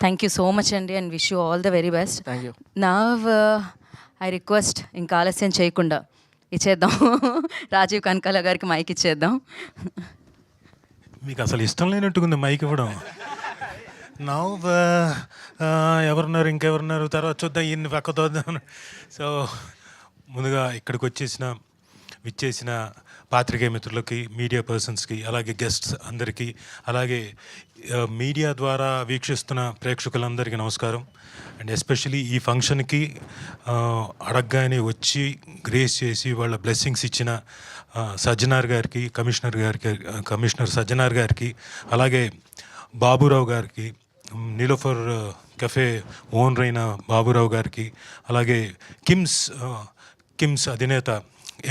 Thank you so much అండి and wish you all the very best. Thank you. Now I request ఇంకా ఆలస్యం చేయకుండా ఇచ్చేద్దాం రాజీవ్ కనకాల గారికి మైక్ ఇచ్చేద్దాం. మీకు అసలు ఇష్టం లేనట్టుకుంది మైక్ ఇవ్వడం. నవ్వు ఎవరున్నారు ఇంకెవరున్నారు తర్వాత చూద్దాం ఈయన్ని పక్క చూద్దాం. సో ముందుగా ఇక్కడికి విచ్చేసిన పాత్రికేయ మిత్రులకి, మీడియా పర్సన్స్కి, అలాగే గెస్ట్స్ అందరికీ, అలాగే మీడియా ద్వారా వీక్షిస్తున్న ప్రేక్షకులందరికీ నమస్కారం. అండ్ ఎస్పెషలీ ఈ ఫంక్షన్కి అడగగానే వచ్చి గ్రేస్ చేసి వాళ్ళ బ్లెస్సింగ్స్ ఇచ్చిన సజ్జనార్ గారికి, కమిషనర్ సజ్జనార్ గారికి, అలాగే బాబురావు గారికి, నీలోఫర్ కెఫే ఓనర్ అయిన బాబురావు గారికి, అలాగే కిమ్స్ అధినేత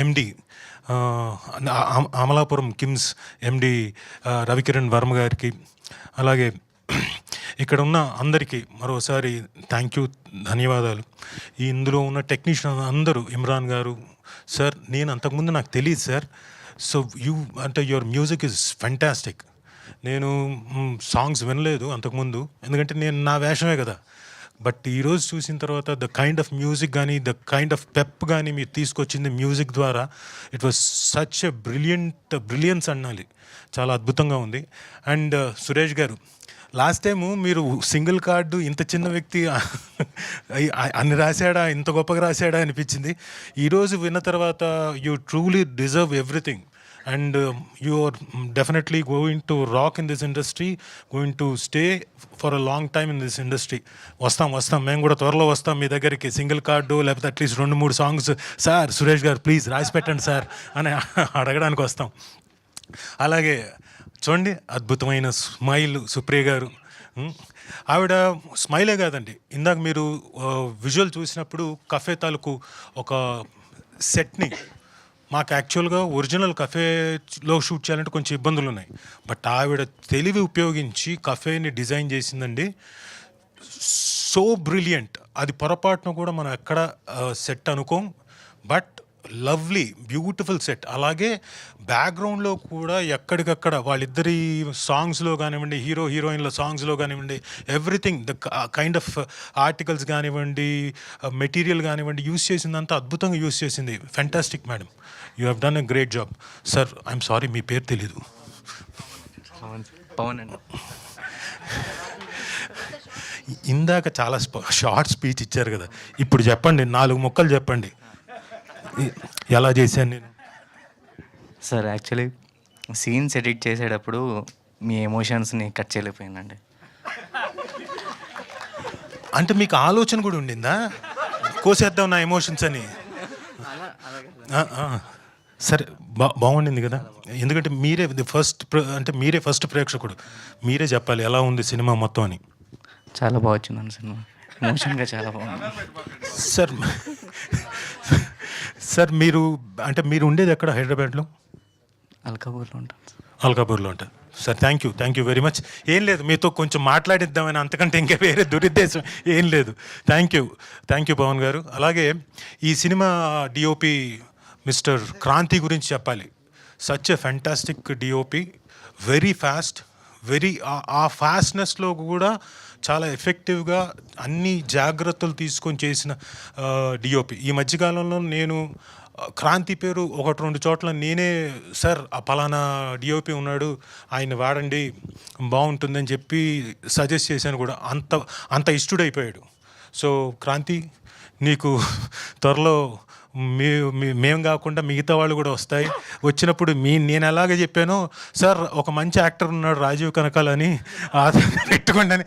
ఎండి అమలాపురం కిమ్స్ ఎండి రవికిరణ్ వర్మ గారికి, అలాగే ఇక్కడ ఉన్న అందరికీ మరోసారి థ్యాంక్ యూ, ధన్యవాదాలు. ఇందులో ఉన్న టెక్నీషియన్ అందరూ, ఇమ్రాన్ గారు సార్, నేను అంతకుముందు నాకు తెలియదు sir. So your music is fantastic. నేను సాంగ్స్ వినలేదు అంతకుముందు, ఎందుకంటే నేను నా వేషమే కదా. బట్ ఈరోజు చూసిన తర్వాత ద కైండ్ ఆఫ్ మ్యూజిక్ కానీ, ద కైండ్ ఆఫ్ పెప్ కానీ మీరు తీసుకొచ్చింది మ్యూజిక్ ద్వారా, it was such a brilliance అనాలి. చాలా అద్భుతంగా ఉంది. అండ్ సురేష్ గారు, లాస్ట్ టైము మీరు సింగిల్ కార్డు ఇంత చిన్న వ్యక్తి అన్ని రాశాడా, ఇంత గొప్పగా రాశాడా అనిపించింది. ఈరోజు విన్న తర్వాత you truly deserve everything. And you are definitely going to rock in this industry, going to stay for a long time in this industry. వస్తాం మేము కూడా త్వరలో వస్తాం మీ దగ్గరికి. సింగిల్ కార్డు లేకపోతే అట్లీస్ట్ 2-3 సాంగ్స్ సార్ సురేష్ గారు ప్లీజ్ రాసి పెట్టండి సార్ అని అడగడానికి వస్తాం. అలాగే చూడండి, అద్భుతమైన స్మైల్ సుప్రియ గారు. ఆవిడ స్మైలే కాదండి, ఇందాక మీరు విజువల్ చూసినప్పుడు కఫే తాలూకు ఒక సెట్ని, మాకు యాక్చువల్గా ఒరిజినల్ కఫేలో షూట్ చేయాలంటే కొంచెం ఇబ్బందులు ఉన్నాయి. బట్ ఆవిడ తెలివి ఉపయోగించి కఫేని డిజైన్ చేసిందండి. So brilliant. అది పొరపాటున కూడా మనం ఎక్కడ సెట్ అనుకోం, బట్ లవ్లీ బ్యూటిఫుల్ సెట్. అలాగే బ్యాక్గ్రౌండ్లో కూడా ఎక్కడికక్కడ వాళ్ళిద్దరి సాంగ్స్లో కానివ్వండి, హీరోయిన్ల సాంగ్స్లో కానివ్వండి, everything the kind of articles కానివ్వండి, మెటీరియల్ కానివ్వండి, యూస్ చేసిందంతా అద్భుతంగా యూస్ చేసింది. Fantastic madam, you have done a great job. Sir I'm sorry మీ పేరు తెలీదు. పవన్ అండి. ఇందాక చాలా షార్ట్ స్పీచ్ ఇచ్చారు కదా, ఇప్పుడు చెప్పండి, 4 ముక్కలు చెప్పండి ఎలా చేశాను నేను. సార్ యాక్చువల్లీ సీన్స్ ఎడిట్ చేసేటప్పుడు మీ ఎమోషన్స్ని కట్ చేయలేకపోయిందండి. అంటే మీకు ఆలోచన కూడా ఉండిందా కోసేద్దాం నా ఎమోషన్స్ అని? సరే, బాగుండింది కదా. ఎందుకంటే మీరే ఫస్ట్ ప్రేక్షకుడు, మీరే చెప్పాలి ఎలా ఉంది సినిమా మొత్తం అని. చాలా బాగా వచ్చిందండి సినిమా, ఎమోషన్గా చాలా బాగుంది. సార్ మీరు ఉండేది ఎక్కడ? హైదరాబాద్లో అల్కాపూర్లో ఉంటాను. అల్కాపూర్లో ఉంటారు sir. Thank you very much. ఏం లేదు, మీతో కొంచెం మాట్లాడిద్దామని, అంతకంటే ఇంకా వేరే దురుద్దేశం ఏం లేదు. థ్యాంక్ యూ పవన్ గారు. అలాగే ఈ సినిమా డిఓపి మిస్టర్ క్రాంతి గురించి చెప్పాలి. Such a fantastic DOP, very fast, ఆ ఫాస్ట్నెస్లో కూడా చాలా ఎఫెక్టివ్గా అన్ని జాగ్రత్తలు తీసుకొని చేసిన డిఓపి. ఈ మధ్యకాలంలో నేను క్రాంతి పేరు 1-2 చోట్ల నేనే సార్ ఆ పలానా డిఓపి ఉన్నాడు, ఆయన వాడండి బాగుంటుందని చెప్పి సజెస్ట్ చేశాను కూడా. అంత ఇష్టడైపోయాడు. సో క్రాంతి, నీకు త్వరలో మేము కాకుండా మిగతా వాళ్ళు కూడా వస్తాయి. వచ్చినప్పుడు నేను ఎలాగ చెప్పానో, సార్ ఒక మంచి యాక్టర్ ఉన్నాడు రాజీవ్ కనకాల అని పెట్టుకోండి అని,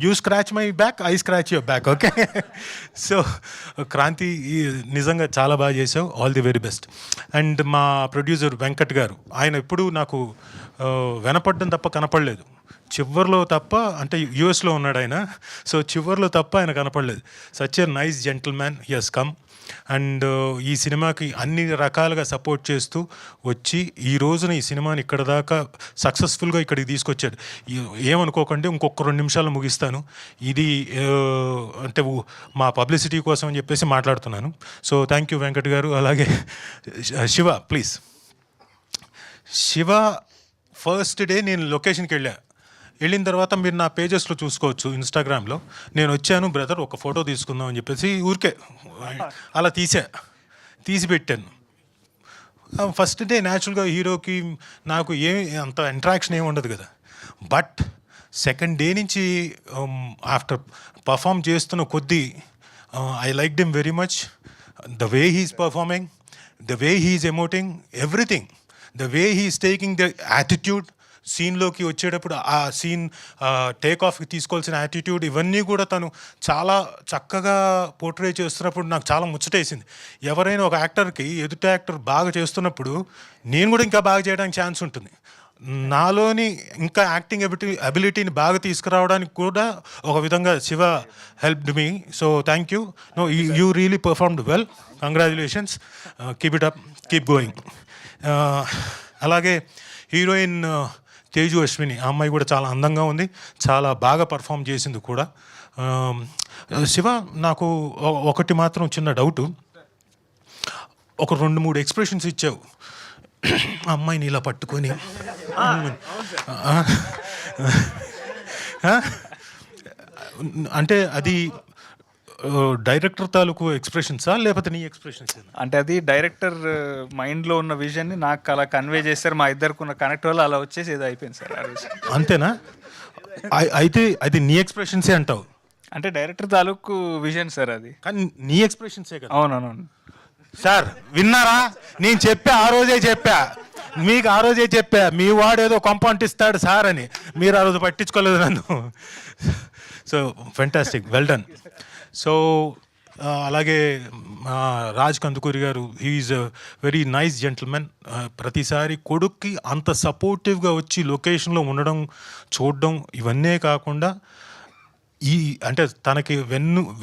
you scratch my back, I scratch your back, okay. So Kranti నిజంగా చాలా బాగా చేసావు, all the very best. And మా ప్రొడ్యూసర్ వెంకట్ గారు, ఆయన ఎప్పుడూ నాకు వినపడడం తప్ప కనపడలేదు. చివర్లో తప్ప, అంటే యూఎస్లో ఉన్నాడు ఆయన, సో చివర్లో తప్ప ఆయన కనపడలేదు. Such a nice gentleman, he has come. And ఈ సినిమాకి అన్ని రకాలుగా సపోర్ట్ చేస్తూ వచ్చి ఈ రోజున ఈ సినిమాని ఇక్కడ దాకా సక్సెస్ఫుల్గా ఇక్కడికి తీసుకొచ్చాడు. ఏమనుకోకండి, ఇంకొక 2 నిమిషాలు ముగిస్తాను. ఇది అంటే మా పబ్లిసిటీ కోసం అని చెప్పేసి మాట్లాడుతున్నాను. సో థ్యాంక్ యూ వెంకట్ గారు. అలాగే Shiva, please. Shiva first day నేను లొకేషన్కి వెళ్ళా. వెళ్ళిన తర్వాత మీరు నా పేజెస్లో చూసుకోవచ్చు ఇన్స్టాగ్రామ్లో. నేను వచ్చాను బ్రదర్ ఒక ఫోటో తీసుకుందాం అని చెప్పేసి ఊరికే అలా తీసి పెట్టాను. ఫస్ట్ డే న్యాచురల్గా హీరోకి నాకు అంత ఇంటరాక్షన్ ఏమి ఉండదు కదా. బట్ సెకండ్ డే నుంచి ఆఫ్టర్ పర్ఫామ్ చేస్తున్న కొద్దీ I like them very much. The way he's performing, the way he's emoting, everything, the way he's taking the attitude, సీన్లోకి వచ్చేటప్పుడు ఆ సీన్ టేక్ ఆఫ్కి తీసుకోవాల్సిన యాటిట్యూడ్, ఇవన్నీ కూడా తను చాలా చక్కగా పోర్ట్రే చేస్తున్నప్పుడు నాకు చాలా ముచ్చటేసింది. ఎవరైనా ఒక యాక్టర్కి ఎదుటి యాక్టర్ బాగా చేస్తున్నప్పుడు నేను కూడా ఇంకా బాగా చేయడానికి ఛాన్స్ ఉంటుంది. నాలోని ఇంకా యాక్టింగ్ అబిలిటీని బాగా తీసుకురావడానికి కూడా ఒక విధంగా Shiva helped me. So thank you. No you really performed well. Congratulations. Keep it up, keep going. అలాగే హీరోయిన్ తేజు అశ్విని, ఆ అమ్మాయి కూడా చాలా అందంగా ఉంది, చాలా బాగా పర్ఫామ్ చేసింది కూడా. శివ, నాకు ఒకటి మాత్రం చిన్న డౌటు. ఒక 2-3 ఎక్స్ప్రెషన్స్ ఇచ్చావు అమ్మాయిని ఇలా పట్టుకొని, అంటే అది డైరెక్టర్ తాలూకు ఎక్స్ప్రెషన్సా లేకపోతే నీ ఎక్స్ప్రెషన్స్? అంటే అది డైరెక్టర్ మైండ్లో ఉన్న విజన్ని నాకు అలా కన్వే చేస్తారు. మా ఇద్దరికి ఉన్న కనెక్ట్ వల్ల అలా వచ్చేసి ఏదో అయిపోయింది సార్. అంతేనా? అయితే అది నీ ఎక్స్ప్రెషన్సే అంటావు? అంటే డైరెక్టర్ తాలూకు విజన్ సార్ అది. కానీ నీ ఎక్స్ప్రెషన్సే కదా. అవునవును సార్, విన్నారా? నేను ఆ రోజే చెప్పా మీకు, ఆ రోజే చెప్పా మీ వాడు ఏదో కొంపంటిస్తాడు సార్ అని. మీరు ఆ రోజు పట్టించుకోలేదు నన్ను. So fantastic, well done. So అలాగే రాజ్ కందుకూరి గారు, he's a very nice gentlemen. ప్రతిసారి కొడుక్కి అంత సపోర్టివ్గా వచ్చి లొకేషన్లో ఉండడం, చూడడం, ఇవన్నీ కాకుండా అంటే తనకి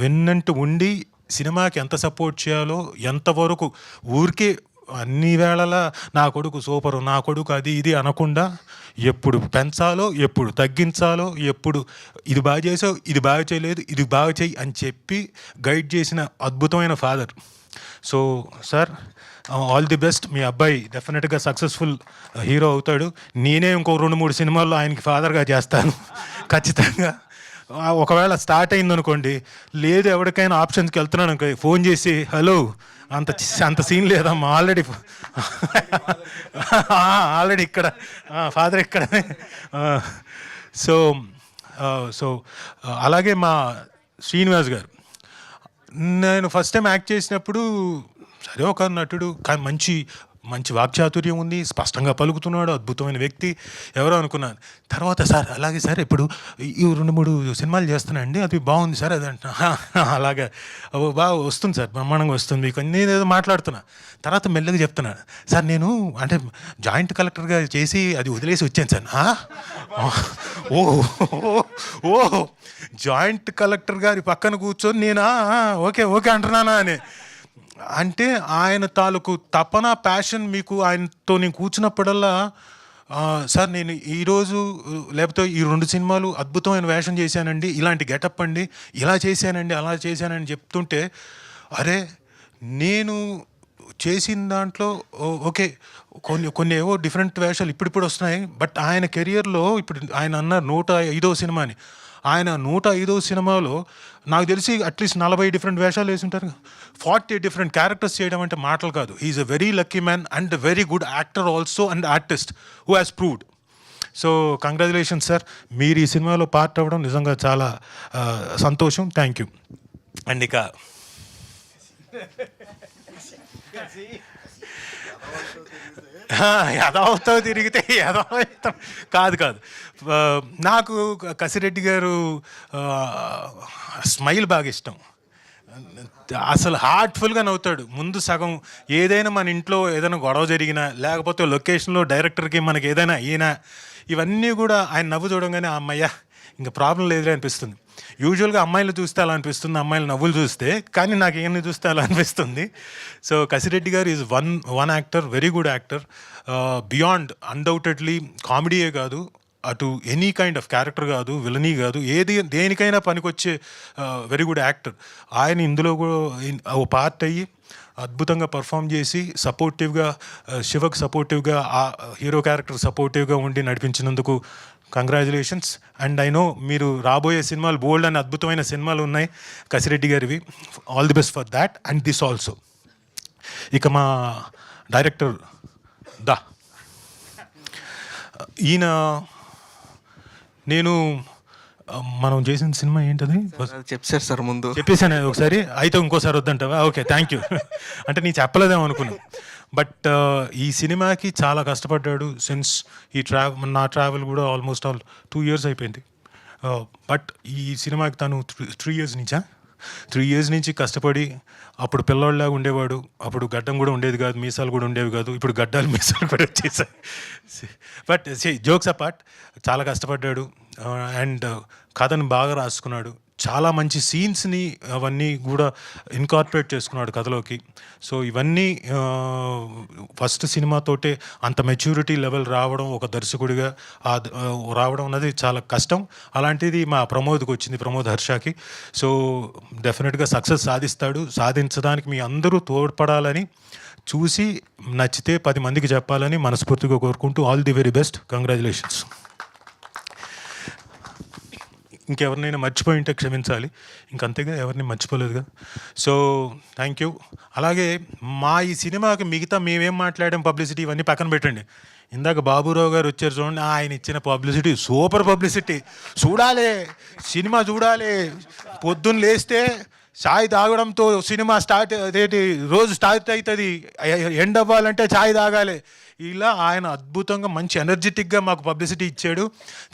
వెన్నంటూ ఉండి సినిమాకి ఎంత సపోర్ట్ చేయాలో, ఎంతవరకు ఊరికే అన్ని వేళలా నా కొడుకు సూపరు, నా కొడుకు అది ఇది అనకుండా ఎప్పుడు పెంచాలో, ఎప్పుడు తగ్గించాలో, ఎప్పుడు ఇది బాగా చేసావు, ఇది బాగా చేయలేదు, ఇది బాగా చెయ్యి అని చెప్పి గైడ్ చేసిన అద్భుతమైన father. So sir, all the best. మీ అబ్బాయి డెఫినెట్గా సక్సెస్ఫుల్ హీరో అవుతాడు. నేనే ఇంకో 2-3 సినిమాల్లో ఆయనకి ఫాదర్గా చేస్తాను ఖచ్చితంగా. ఒకవేళ స్టార్ట్ అయిందనుకోండి, లేదు ఎవరికైనా ఆప్షన్స్కి వెళ్తున్నాను అనుకో, ఫోన్ చేసి హలో అంత సీన్ లేదమ్మా, ఆల్రెడీ ఇక్కడ ఫాదర్ ఇక్కడనే. సో అలాగే మా శ్రీనివాస్ గారు, నేను ఫస్ట్ టైం యాక్ట్ చేసినప్పుడు సరే ఒక నటుడు, కానీ మంచి వాక్చాతుర్యం ఉంది, స్పష్టంగా పలుకుతున్నాడు, అద్భుతమైన వ్యక్తి ఎవరో అనుకున్నాను. తర్వాత సార్ అలాగే సార్ ఇప్పుడు ఈ 2-3 సినిమాలు చేస్తున్నానండి, అది బాగుంది సార్ అది అంటున్నా. అలాగే బాగా వస్తుంది సార్, బ్రహ్మాండంగా వస్తుంది మీకు, నేనేదో మాట్లాడుతున్నా. తర్వాత మెల్లగా చెప్తున్నాను, సార్ నేను అంటే జాయింట్ కలెక్టర్గా చేసి అది వదిలేసి వచ్చాను సార్. ఓ జాయింట్ కలెక్టర్ గారి పక్కన కూర్చొని నేను ఓకే అంటున్నానా అని. అంటే ఆయన తాలూకు తపన, ప్యాషన్ మీకు ఆయనతో నేను కూర్చున్నప్పుడల్లా, సార్ నేను ఈరోజు లేకపోతే ఈ 2 సినిమాలు అద్భుతమైన వేషం చేశానండి, ఇలాంటి గెటప్ అండి, ఇలా చేశానండి, అలా చేశానని చెప్తుంటే, అరే నేను చేసిన దాంట్లో ఓకే కొన్ని ఏవో డిఫరెంట్ వేషాలు ఇప్పుడిప్పుడు వస్తున్నాయి. బట్ ఆయన కెరియర్లో ఇప్పుడు ఆయన అన్నారు 105వ సినిమా అని. ఆయన 105వ సినిమాలో నాకు తెలిసి అట్లీస్ట్ 40 డిఫరెంట్ వేషాలు వేసి ఉంటారు, 40 డిఫరెంట్ క్యారెక్టర్స్ చేయడం అంటే మాటలు కాదు. He's a very lucky man and very good actor also and artist who has proved. So congratulations sir, మీరు ఈ సినిమాలో పార్ట్ అవ్వడం నిజంగా చాలా సంతోషం. Thank you. అండ్ ఇక ఎదవుతావు తిరిగితే ఎదవుతాం కాదు. నాకు కసిరెడ్డి గారు స్మైల్ బాగా ఇష్టం. అసలు హార్ట్ఫుల్గా నవ్వుతాడు. ముందు సగం ఏదైనా మన ఇంట్లో ఏదైనా గొడవ జరిగినా, లేకపోతే లొకేషన్లో డైరెక్టర్కి మనకి ఏదైనా అయినా, ఇవన్నీ కూడా ఆయన నవ్వు చూడంగానే అమ్మయ్య ఇంకా ప్రాబ్లం లేదులే అనిపిస్తుంది. యూజువల్గా అమ్మాయిలు చూస్తే అలా అనిపిస్తుంది, అమ్మాయిలు నవ్వులు చూస్తే, కానీ నాకు ఏమని చూస్తే అలా అనిపిస్తుంది. సో కసిరెడ్డి గారు is one actor, very good actor, beyond undoubtedly. కామెడీయే కాదు, అటు ఎనీ కైండ్ ఆఫ్ క్యారెక్టర్ కాదు, విలనీ కాదు, దేనికైనా పనికొచ్చే వెరీ గుడ్ యాక్టర్. ఆయన ఇందులో కూడా ఓ పార్ట్ అయ్యి అద్భుతంగా పర్ఫామ్ చేసి సపోర్టివ్గా, శివకు సపోర్టివ్గా, ఆ హీరో క్యారెక్టర్ సపోర్టివ్గా ఉండి నడిపించినందుకు కంగ్రాచులేషన్స్. అండ్ ఐ నో మీరు రాబోయే సినిమాలు బోల్డ్ అని అద్భుతమైన సినిమాలు ఉన్నాయి కసిరెడ్డి గారివి. All the best for that and this also. ఇక మా డైరెక్టర్ ఈయన నేను మనం చేసిన సినిమా ఏంటది చెప్పారు సార్ ముందు. చెప్పేసాను ఒకసారి, అయితే ఇంకోసారి వద్దంటావా? Okay, thank you. అంటే నీ చెప్పలేదేమో అనుకున్నాను. బట్ ఈ సినిమాకి చాలా కష్టపడ్డాడు సిన్స్ నా ట్రావెల్ కూడా ఆల్మోస్ట్ 2 years అయిపోయింది. బట్ ఈ సినిమాకి తను 3 years నుంచా 3 years నుంచి కష్టపడి, అప్పుడు పిల్లోళ్ళలాగా ఉండేవాడు, అప్పుడు గడ్డం కూడా ఉండేది కాదు, మీసాలు కూడా ఉండేవి కాదు, ఇప్పుడు గడ్డాలు మీసాలు కూడా వచ్చేసాయి. బట్ జోక్స్ అపార్ట్, చాలా కష్టపడ్డాడు అండ్ కథను బాగా రాసుకున్నాడు. చాలా మంచి సీన్స్ని అవన్నీ కూడా ఇన్కార్పొరేట్ చేసుకున్నాడు కథలోకి. సో ఇవన్నీ ఫస్ట్ సినిమాతోటే అంత మెచ్యూరిటీ లెవెల్ రావడం, ఒక దర్శకుడిగా రావడం అన్నది చాలా కష్టం. అలాంటిది మా ప్రమోద్కి వచ్చింది, ప్రమోద్ హర్షకి. సో డెఫినెట్గా సక్సెస్ సాధిస్తాడు. సాధించడానికి మీ అందరూ తోడ్పడాలని, చూసి నచ్చితే 10 మందికి చెప్పాలని మనస్ఫూర్తిగా కోరుకుంటూ all the very best. Congratulations. ఇంకెవరినైనా మర్చిపోయి ఉంటే క్షమించాలి, ఇంకంతేగా, ఎవరిని మర్చిపోలేదుగా. So thank you. అలాగే మా ఈ సినిమాకి మిగతా మేమేం మాట్లాడాం, పబ్లిసిటీ ఇవన్నీ పక్కన పెట్టండి. ఇందాక బాబురావు గారు వచ్చారు చూడండి, ఆయన ఇచ్చిన పబ్లిసిటీ సూపర్ పబ్లిసిటీ. చూడాలి, సినిమా చూడాలి. పొద్దున్న లేస్తే ఛాయ్ తాగడంతో సినిమా స్టార్ట్, అదేంటి రోజు స్టార్ట్ అవుతుంది. ఎండ్ అవ్వాలంటే ఛాయ్ తాగాలి. ఇలా ఆయన అద్భుతంగా మంచి ఎనర్జెటిక్గా మాకు పబ్లిసిటీ ఇచ్చాడు.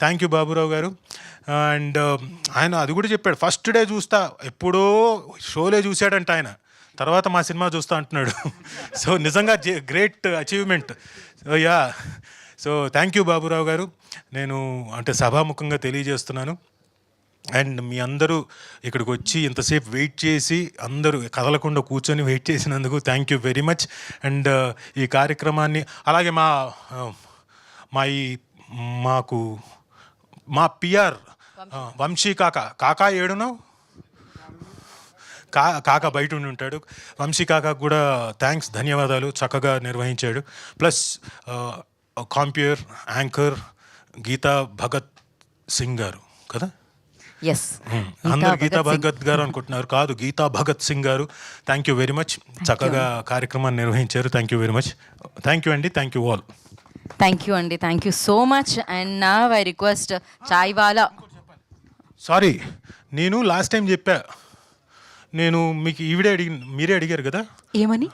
థ్యాంక్ యూ బాబురావు గారు. అండ్ ఆయన అది కూడా చెప్పాడు, ఫస్ట్ డే చూస్తా, ఎప్పుడో షోలే చూశాడంట ఆయన, తర్వాత మా సినిమా చూస్తా అంటున్నాడు. సో నిజంగా great achievement. So thank you Baburao గారు. నేను అంటే సభాముఖంగా తెలియజేస్తున్నాను. అండ్ మీ అందరూ ఇక్కడికి వచ్చి ఇంతసేపు వెయిట్ చేసి, అందరూ కదలకుండా కూర్చొని వెయిట్ చేసినందుకు thank you very much. And ఈ కార్యక్రమాన్ని అలాగే మా పిఆర్ వంశీ కాకా ఏడున్నావు? కాకా బయట ఉండి ఉంటాడు. వంశీ కాకాకు కూడా థ్యాంక్స్, ధన్యవాదాలు, చక్కగా నిర్వహించాడు. ప్లస్ కాంప్యూర్ యాంకర్ గీతా భగత్ సింగ్ గారు కదా, ఎస్, అందరు గీతా భగత్ గారు అనుకుంటున్నారు, కాదు, గీతా భగత్ సింగ్ గారు. థ్యాంక్ యూ వెరీ మచ్, చక్కగా కార్యక్రమాన్ని నిర్వహించారు. Thank you very much. Thank you అండి, thank you all. Thank you అండి, thank you so much. And నా I request chai wala. Sorry, నేను లాస్ట్ టైం చెప్పా, నేను మీకు మీరే అడిగారు కదా. ఏమని?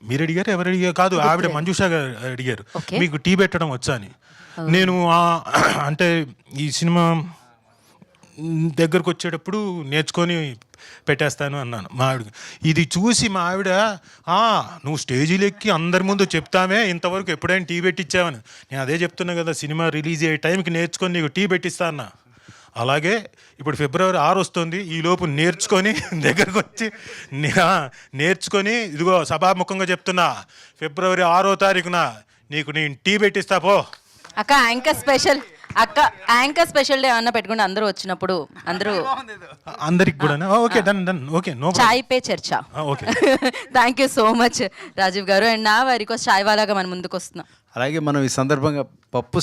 మీరు అడిగారు, ఎవరు అడిగారు? కాదు, ఆవిడ మంజుషా గారు అడిగారు, మీకు టీ పెట్టడం వచ్చా అని. నేను అంటే ఈ సినిమా దగ్గరకు వచ్చేటప్పుడు నేర్చుకొని పెట్టేస్తాను అన్నాను మా ఆవిడకి. ఇది చూసి మా ఆవిడ, నువ్వు స్టేజీలు ఎక్కి అందరి ముందు చెప్తామే, ఇంతవరకు ఎప్పుడైనా టీ పెట్టించావని. నేను అదే చెప్తున్నా కదా, సినిమా రిలీజ్ అయ్యే టైంకి నేర్చుకొని నీకు టీ పెట్టిస్తా అన్నా. అలాగే ఇప్పుడు February 6 వస్తుంది, ఈలోపు నేర్చుకొని దగ్గరకు వచ్చి నేర్చుకొని, ఇదిగో సభాముఖంగా చెప్తున్నా, February 6వ తారీఖున నీకు నేను టీ పెట్టిస్తా పో. అక్క యాంకర్ స్పెషల్ డే అన్న పెట్టుకుంటే అందరూ వచ్చినప్పుడు అందరికి కూడా okay, done okay, no chai pe charcha. Okay. Thank you so much Rajeev గారు. అండ్ నా రిక్వెస్ట్ చాయ్ వాలాగా మన ముందుకు వస్తున్నాం. అలాగే మనం ఈ సందర్భంగా పప్పు